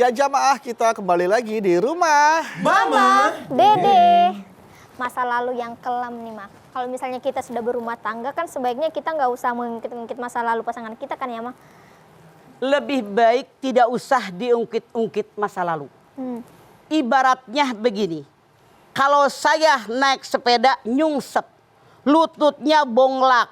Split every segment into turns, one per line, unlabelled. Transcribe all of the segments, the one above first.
Ya jamaah, kita kembali lagi di rumah
Mama, Dede. Masa lalu yang kelam nih, Mak. Kalau misalnya kita sudah berumah tangga kan sebaiknya kita nggak usah mengungkit-ungkit masa lalu pasangan kita kan ya, Mak?
Lebih baik tidak usah diungkit-ungkit masa lalu. Ibaratnya begini, kalau saya naik sepeda nyungsep, lututnya bonglak,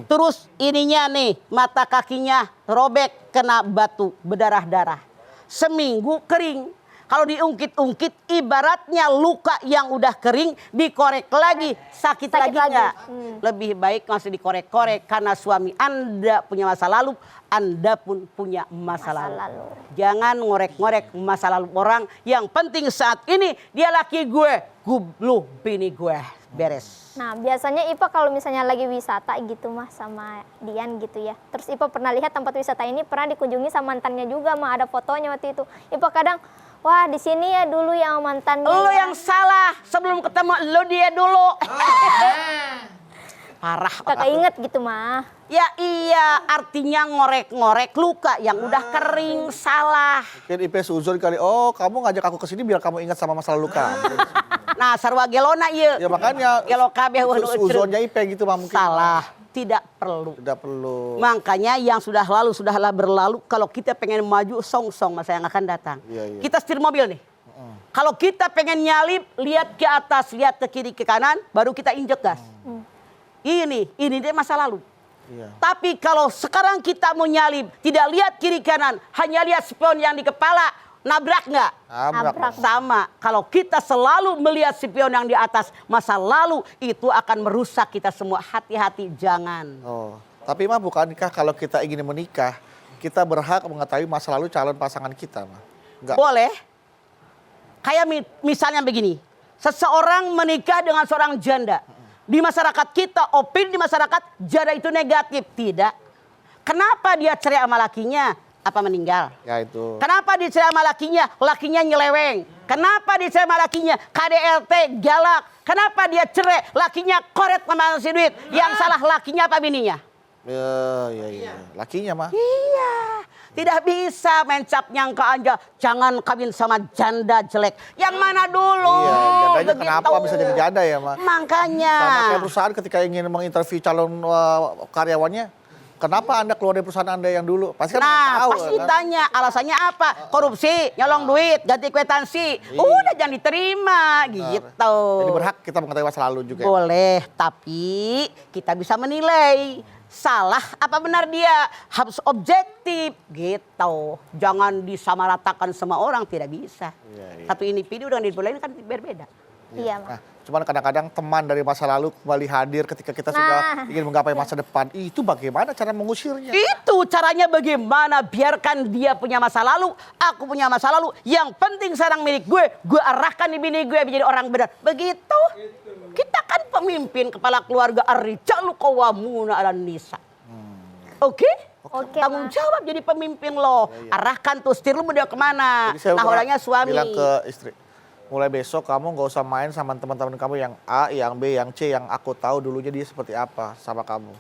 terus ininya nih, mata kakinya robek kena batu, berdarah-darah. Seminggu kering. Kalau diungkit-ungkit ibaratnya luka yang udah kering dikorek lagi, sakit lagi nggak? Lebih baik masih dikorek-korek karena suami Anda punya masa lalu, Anda pun punya masa lalu. Jangan ngorek-ngorek masa lalu orang. Yang penting saat ini dia laki gue, lu bini gue. Beres.
Nah, biasanya Ipa kalau misalnya lagi wisata gitu mah sama Dian gitu ya. Terus Ipa pernah lihat tempat wisata ini pernah dikunjungi sama mantannya juga mah, ada fotonya waktu itu. Ipa kadang, wah di sini ya dulu yang mantannya.
Lo yang salah, sebelum ketemu lo dia dulu. Parah.
Kakak inget gitu mah.
Ya iya, artinya ngorek-ngorek luka yang udah kering, salah.
Mungkin IP seuzon kali, oh kamu ngajak aku ke sini biar kamu ingat sama masa lalu kamu.
Nah, sarwa gelona iya.
Ya makanya
Gelo kabeh
seuzonnya IP gitu mah mungkin.
salah, tidak perlu.
Tidak perlu.
Makanya yang sudah lalu sudahlah berlalu. Kalau kita pengen maju, song-song masa yang akan datang.
Iya.
Kita setir mobil nih. Kalau kita pengen nyalip, lihat ke atas, lihat ke kiri, ke kanan, baru kita injek gas. Ini dia masa lalu.
Iya.
Tapi kalau sekarang kita mau nyalip, tidak lihat kiri kanan, hanya lihat spion yang di kepala, nabrak nggak?
Nabrak.
Sama. Kalau kita selalu melihat spion yang di atas masa lalu, itu akan merusak kita semua. Hati-hati, jangan.
Oh, tapi mah bukankah kalau kita ingin menikah, kita berhak mengetahui masa lalu calon pasangan kita, mah? Enggak.
Boleh. Kayak misalnya begini, seseorang menikah dengan seorang janda. Di masyarakat kita, opini di masyarakat, janda itu negatif. Tidak. Kenapa dia cerai sama lakinya? Apa meninggal?
Ya itu.
Kenapa dia cerai sama lakinya? Lakinya nyeleweng. Kenapa dia cerai sama lakinya? KDRT, galak. Kenapa dia cerai? Lakinya koret sama si duit. Yang salah lakinya apa bininya?
Iya. Lakinya mah.
Iya. Tidak bisa main cap nyangka aja. Jangan kawin sama janda jelek. Yang mana dulu?
Iya, jandanya
begitu.
kenapa bisa jadi janda ya, mah?
Makanya.
Sama kayak perusahaan ketika ingin menginterview calon karyawannya, kenapa Anda keluar dari perusahaan Anda yang dulu? Pasti kan tahu.
Pasti
kan?
tanya alasannya apa? Korupsi, nyolong duit, ganti kwitansi. Udah jangan diterima gitu.
Jadi berhak kita mengetahui masa lalu juga.
Boleh, tapi kita bisa menilai salah apa benar dia, harus objektif gitu. Jangan disamaratakan sama orang, tidak bisa.
Iya.
Satu individu dengan individu lain kan berbeda.
Iya, Mak.
Nah, cuman kadang-kadang teman dari masa lalu kembali hadir ketika kita sudah ingin menggapai masa depan. Itu bagaimana cara mengusirnya?
Itu caranya bagaimana, biarkan dia punya masa lalu, aku punya masa lalu. Yang penting sekarang milik gue arahkan di bini gue menjadi orang benar. Begitu. Kita kan pemimpin kepala keluarga, ar-rijalu qawwamuna 'alan nisa. Oke? Tanggung jawab jadi pemimpin lo. Arahkan tuh setir lu mau dia kemana.
Jadi saya
Nah orangnya suami.
bilang ke istri, mulai besok kamu gak usah main sama teman-teman kamu yang A, yang B, yang C, yang aku tahu dulunya dia seperti apa sama kamu.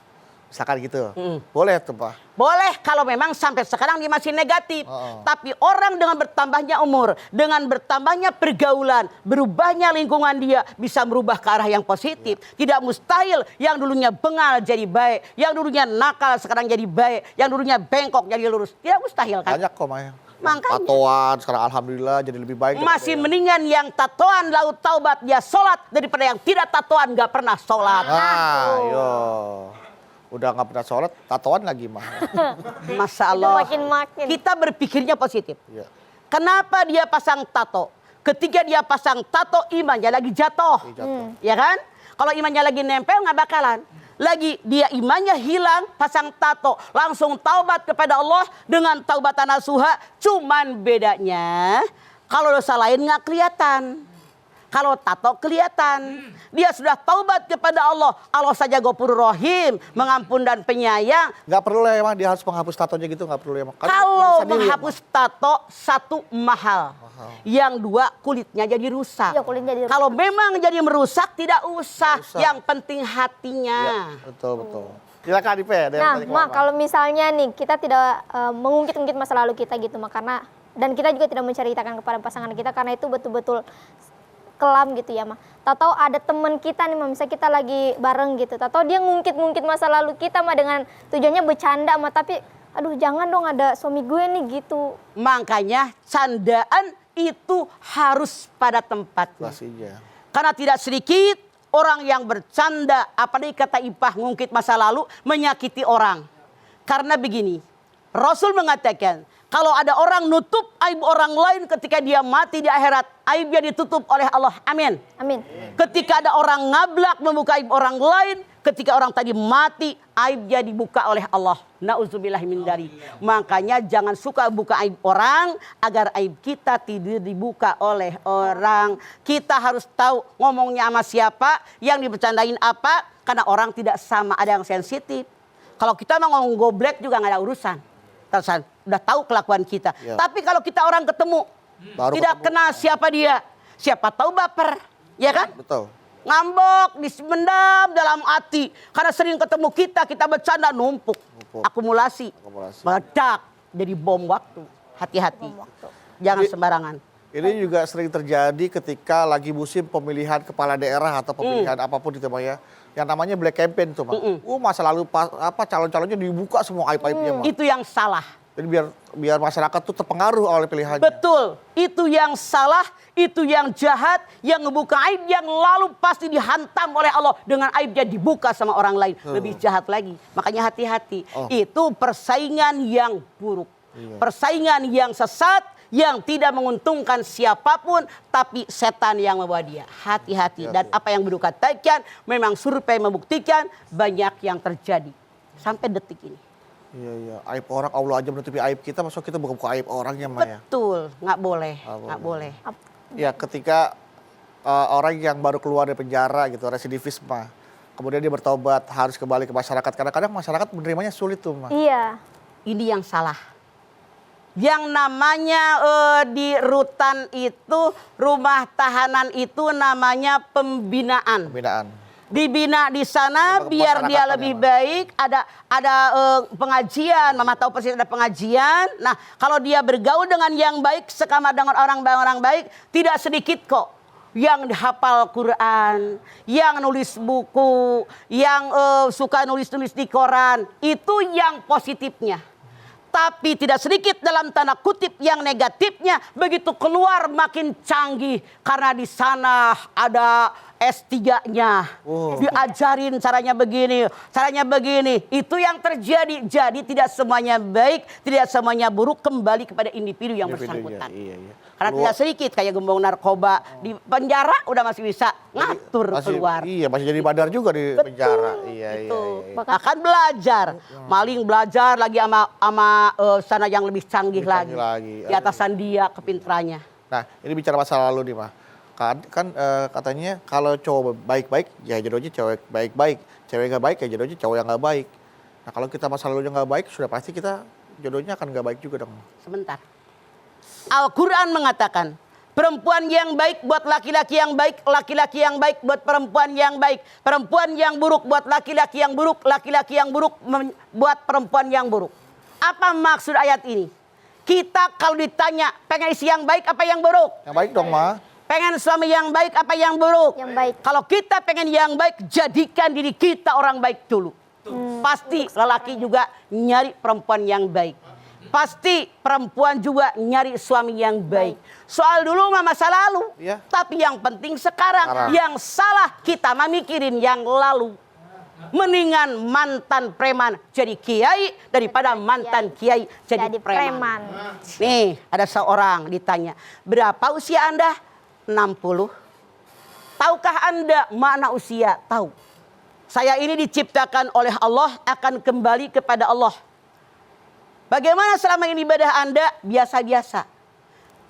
Misalkan gitu. Boleh tuh, Pak?
Boleh kalau memang sampai sekarang dia masih negatif. Tapi orang dengan bertambahnya umur, dengan bertambahnya pergaulan, berubahnya lingkungan dia bisa merubah ke arah yang positif. Tidak mustahil yang dulunya bengal jadi baik, yang dulunya nakal sekarang jadi baik, yang dulunya bengkok jadi lurus. Tidak mustahil kan?
Banyak kok, Maya.
Makanya.
Tatoan sekarang alhamdulillah jadi lebih baik.
Masih mendingan yang tatoan lalu taubat dia sholat daripada yang tidak tatoan gak pernah sholat.
Yo. Udah nggak pernah sholat, tatoan lagi mah.
Masya Allah.
Makin.
Kita berpikirnya positif.
Iya.
Kenapa dia pasang tato? Ketika dia pasang tato, imannya lagi jatuh. Ya kan? Kalau imannya lagi nempel nggak bakalan. Lagi dia imannya hilang, pasang tato. Langsung taubat kepada Allah dengan taubatan nasuha. Cuman bedanya, kalau dosa lain nggak kelihatan. Kalau tato kelihatan. Dia sudah taubat kepada Allah. Allah saja Ghafurur Rahim, mengampun dan penyayang.
Nggak perlu lah emang dia harus menghapus tatonya gitu, nggak perlu emang.
Kalau menghapus tato, satu mahal. Yang dua kulitnya jadi rusak.
Ya, kulitnya jadi rusak.
Kalau memang jadi merusak tidak usah. Yang penting hatinya.
Ya, betul. Silakan Ipe.
Nah, Mak, kalau misalnya nih kita tidak mengungkit-ungkit masa lalu kita gitu, Mak, karena Dan kita juga tidak menceritakan kepada pasangan kita karena itu betul-betul kelam gitu ya, mah. Tahu-tahu ada teman kita nih, mah, misalnya kita lagi bareng gitu. Tahu-tahu dia ngungkit-ngungkit masa lalu kita, mah, dengan tujuannya bercanda, mah, tapi aduh jangan dong ada suami gue nih gitu.
Makanya candaan itu harus pada tempatnya.
Pastinya.
Karena tidak sedikit orang yang bercanda, apalagi kata Ipah ngungkit masa lalu, menyakiti orang. Karena begini, Rasul mengatakan, kalau ada orang nutup aib orang lain ketika dia mati di akhirat, aibnya ditutup oleh Allah. Amin.
Amin.
Ketika ada orang ngablak membuka aib orang lain, ketika orang tadi mati, aibnya dibuka oleh Allah. Nauzubillah min dzalik. Makanya jangan suka buka aib orang agar aib kita tidak dibuka oleh orang. Kita harus tahu ngomongnya sama siapa, yang dibercandain apa, karena orang tidak sama, ada yang sensitif. Kalau kita mau ngomong goblek juga nggak ada urusan. Terus udah tahu kelakuan kita.
Ya.
Tapi kalau kita orang ketemu,
Baru
tidak
ketemu.
kenal siapa dia, siapa tahu baper, ya kan?
Betul.
Ngambek, dismendam dalam hati. Karena sering ketemu kita bercanda numpuk. Akumulasi. Meledak. Jadi bom waktu. Hati-hati. Jangan sembarangan.
Ini juga sering terjadi ketika lagi musim pemilihan kepala daerah atau pemilihan apapun itu, Mah, ya. Yang namanya black campaign tuh, Mah. Masa lalu calon-calonnya dibuka semua aib-aibnya, Mah.
Itu yang salah.
Jadi biar masyarakat tuh terpengaruh oleh pilihannya.
Betul. Itu yang salah, itu yang jahat, yang ngebuka aib yang lalu pasti dihantam oleh Allah dengan aibnya dibuka sama orang lain. Lebih jahat lagi. Makanya hati-hati. Itu persaingan yang buruk. Persaingan yang sesat, yang tidak menguntungkan siapapun, tapi setan yang membawa dia. Hati-hati. Dan apa yang Bro katakan, memang survei membuktikan banyak yang terjadi. Sampai detik ini.
Iya. Aib orang, Allah aja menutupi aib kita, maksudnya kita buka aib orangnya, Mah, ya.
Betul. Nggak boleh. Nggak boleh.
Ya, ketika orang yang baru keluar dari penjara gitu, residivis, Mah. Kemudian dia bertobat, harus kembali ke masyarakat. Kadang-kadang masyarakat menerimanya sulit tuh, Mah.
Iya.
Ini yang salah. Yang namanya di rutan itu, rumah tahanan itu namanya pembinaan.
Pembinaan.
Dibina di sana
Ke
biar dia
masyarakatan,
lebih
ya,
baik. Ada pengajian, Mama tahu persis ada pengajian. Nah, kalau dia bergaul dengan yang baik, sekamar dengan orang baik, tidak sedikit kok yang hafal Quran, yang nulis buku, yang suka nulis-nulis di koran. Itu yang positifnya. Tapi tidak sedikit dalam tanda kutip yang negatifnya, begitu keluar makin canggih karena di sana ada S3-nya. Diajarin caranya begini, caranya begini. Itu yang terjadi. Jadi tidak semuanya baik, tidak semuanya buruk, kembali kepada individu yang bersangkutan.
Iya.
Karena tidak sedikit kayak gembong narkoba di penjara udah masih bisa ngatur keluar.
Iya, masih jadi badar juga di penjara. Iya.
Akan belajar, maling belajar lagi sama sana yang lebih canggih lagi. Di atasan dia kepintarannya.
Nah, ini bicara masa lalu nih, Mah. Kan katanya kalau cowok baik-baik, ya jodohnya cewek baik-baik. Cewek nggak baik, ya jodohnya cowok yang nggak baik. Nah, kalau kita masa lalunya nggak baik, sudah pasti kita jodohnya akan nggak baik juga dong.
Sebentar. Al-Quran mengatakan, perempuan yang baik buat laki-laki yang baik, laki-laki yang baik buat perempuan yang baik. Perempuan yang buruk buat laki-laki yang buruk, laki-laki yang buruk buat perempuan yang buruk. Apa maksud ayat ini? Kita kalau ditanya, pengen isi yang baik apa yang buruk?
Yang baik dong, Mah.
Pengen suami yang baik apa yang buruk?
Yang baik.
Kalau kita pengen yang baik, jadikan diri kita orang baik dulu. Pasti lelaki juga nyari perempuan yang baik. Pasti perempuan juga nyari suami yang baik. Soal dulu mah masa lalu.
Iya.
Tapi yang penting sekarang. Yang salah kita mah mikirin yang lalu. Mendingan mantan preman jadi kiai daripada mantan kiai jadi preman. Nih ada seorang ditanya, berapa usia Anda? 60. Tahukah Anda makna usia? Tahu. Saya ini diciptakan oleh Allah, akan kembali kepada Allah. Bagaimana selama ini ibadah Anda? Biasa-biasa.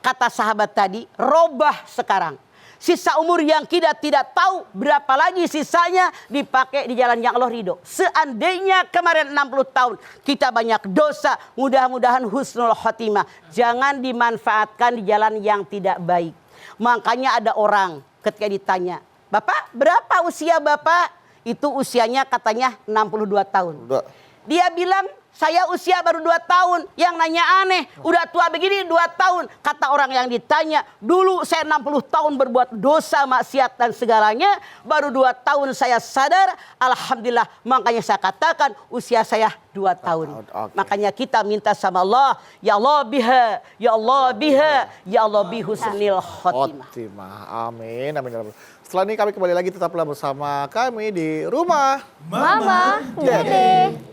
Kata sahabat tadi, robah sekarang. Sisa umur yang kita tidak tahu berapa lagi sisanya dipakai di jalan yang Allah ridho. Seandainya kemarin 60 tahun kita banyak dosa, mudah-mudahan husnul khotimah. Jangan dimanfaatkan di jalan yang tidak baik. Makanya ada orang ketika ditanya, Bapak berapa usia Bapak? Itu usianya katanya 62 tahun.
Udah.
Dia bilang Saya usia baru 2 tahun. Yang nanya aneh, udah tua begini 2 tahun. Kata orang yang ditanya, dulu saya 60 tahun berbuat dosa, maksiat dan segalanya. Baru 2 tahun saya sadar, alhamdulillah. Makanya saya katakan usia saya 2 tahun.
Oke.
Makanya kita minta sama Allah, ya Allah biha, ya Allah biha, ya Allah bihusnil khotimah.
Khotimah. Amin. Amin. Setelah ini kami kembali lagi, tetaplah bersama kami di rumah
Mama,
Dede.
Dede.